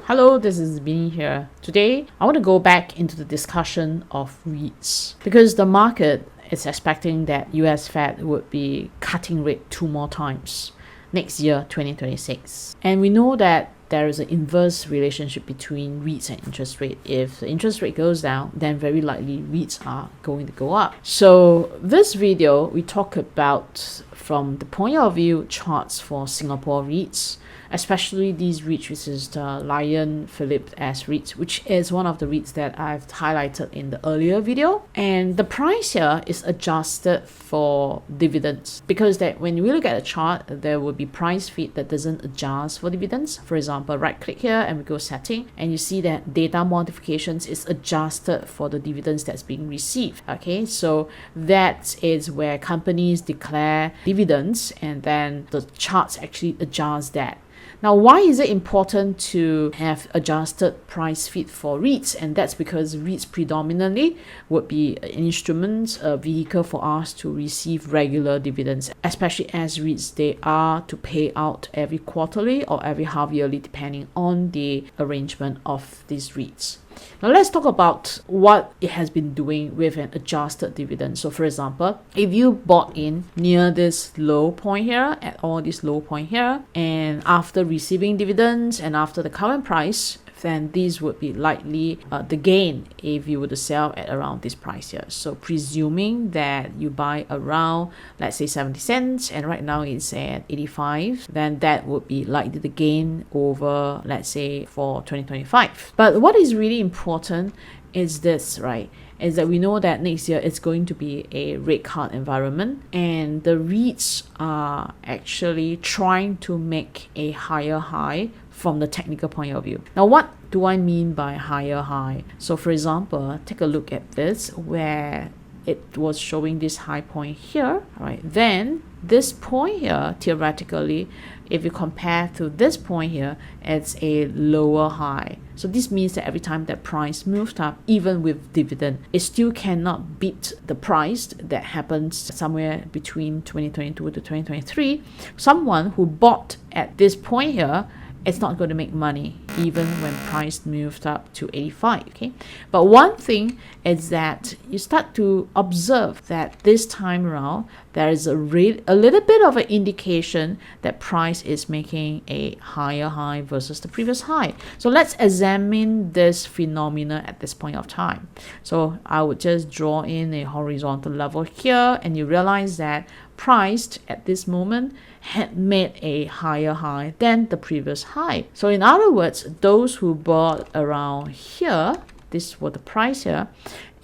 Hello, this is Vinny here. Today, I want to go back into the discussion of REITs because the market is expecting that US Fed would be cutting rate 2 more times next year, 2026. And we know that there is an inverse relationship between REITs and interest rate. If the interest rate goes down, then very likely REITs are going to go up. So this video, we talk about from the point of view charts for Singapore REITs, especially these REITs, which is the Lion Philippe S REITs, which is one of the REITs that I've highlighted in the earlier video. And the price here is adjusted for dividends because that when we look at a chart, there will be price feed that doesn't adjust for dividends. For example, right click here and we go setting and you see that data modifications is adjusted for the dividends that's being received. Okay, so that is where companies declare dividends and then the charts actually adjust that. Now, why is it important to have adjusted price feed for REITs? And that's because REITs predominantly would be an instrument, a vehicle for us to receive regular dividends, especially as REITs, they are to pay out every quarterly or every half yearly, depending on the arrangement of these REITs. Now let's talk about what it has been doing with an adjusted dividend. So for example, if you bought in near this low point here, at all this low point here, and after receiving dividends and after the current price, then these would be likely the gain if you were to sell at around this price here. So presuming that you buy around, let's say 70 cents, and right now it's at 85, then that would be likely the gain over, let's say, for 2025. But what is really important is this, right? Is that we know that next year it's going to be a rate cut environment, and the REITs are actually trying to make a higher high from the technical point of view. Now, what do I mean by higher high? So for example, take a look at this where it was showing this high point here, right? Then this point here, theoretically, if you compare to this point here, it's a lower high. So this means that every time that price moved up, even with dividend, it still cannot beat the price that happens somewhere between 2022 to 2023. Someone who bought at this point here, it's not going to make money even when price moved up to 85. Okay, but one thing is that you start to observe that this time around there is a little bit of an indication that price is making a higher high versus the previous high. So let's examine this phenomena at this point of time. So I would just draw in a horizontal level here, and you realize that priced at this moment had made a higher high than the previous high. So in other words, those who bought around here, this was the price here,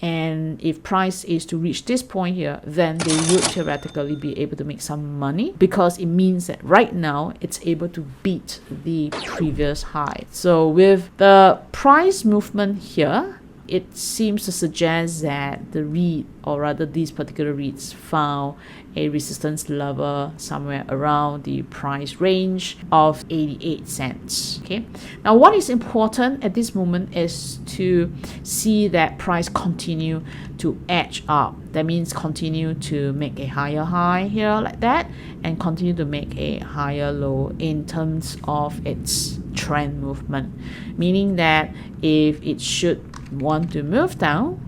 and if price is to reach this point here, then they would theoretically be able to make some money because it means that right now it's able to beat the previous high. So with the price movement here, it seems to suggest that the REIT, or rather these particular REITs, found a resistance level somewhere around the price range of 88 cents. Okay. Now, what is important at this moment is to see that price continue to edge up. That means continue to make a higher high here like that, and continue to make a higher low in terms of its trend movement. Meaning that if it should want to move down,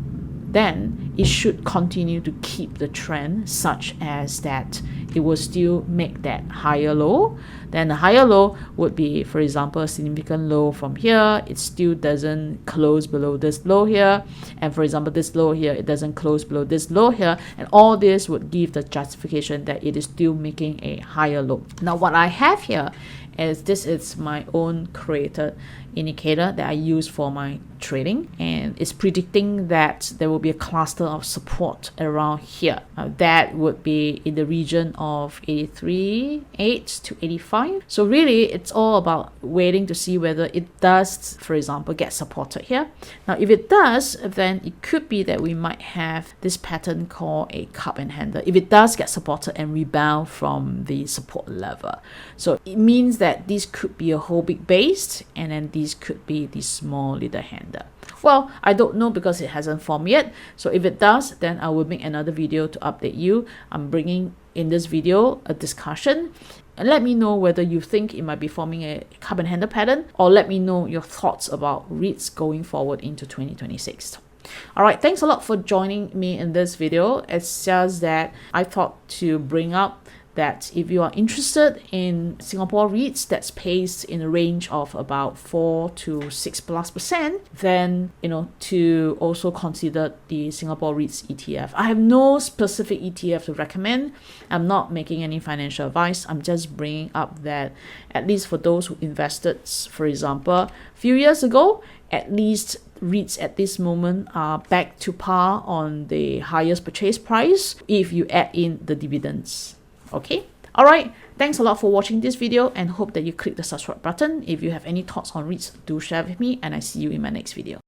then it should continue to keep the trend such as that it will still make that higher low. Then the higher low would be, for example, a significant low from here. It still doesn't close below this low here. And for example, this low here, it doesn't close below this low here. And all this would give the justification that it is still making a higher low. Now, what I have here is this is my own created indicator that I use for my trading, and it's predicting that there will be a cluster of support around here. That would be in the region of 83.8 to 85. So really it's all about waiting to see whether it does, for example, get supported here. Now if it does, then it could be that we might have this pattern called a cup and handle if it does get supported and rebound from the support level. So it means that this could be a whole big base, and then these could be the small little handle. Well, I don't know because it hasn't formed yet. So if it does, then I will make another video to update you. I'm bringing in this video a discussion and let me know whether you think it might be forming a cup and handle pattern, or let me know your thoughts about REITs going forward into 2026. Alright, thanks a lot for joining me in this video. It's just that I thought to bring up that if you are interested in Singapore REITs that's pays in a range of about 4 to 6+%, then to also consider the Singapore REITs ETF. I have no specific ETF to recommend. I'm not making any financial advice. I'm just bringing up that at least for those who invested, for example, a few years ago, at least REITs at this moment are back to par on the highest purchase price if you add in the dividends. Okay, alright, thanks a lot for watching this video and hope that you click the subscribe button. If you have any thoughts on REITs, do share with me, and I see you in my next video.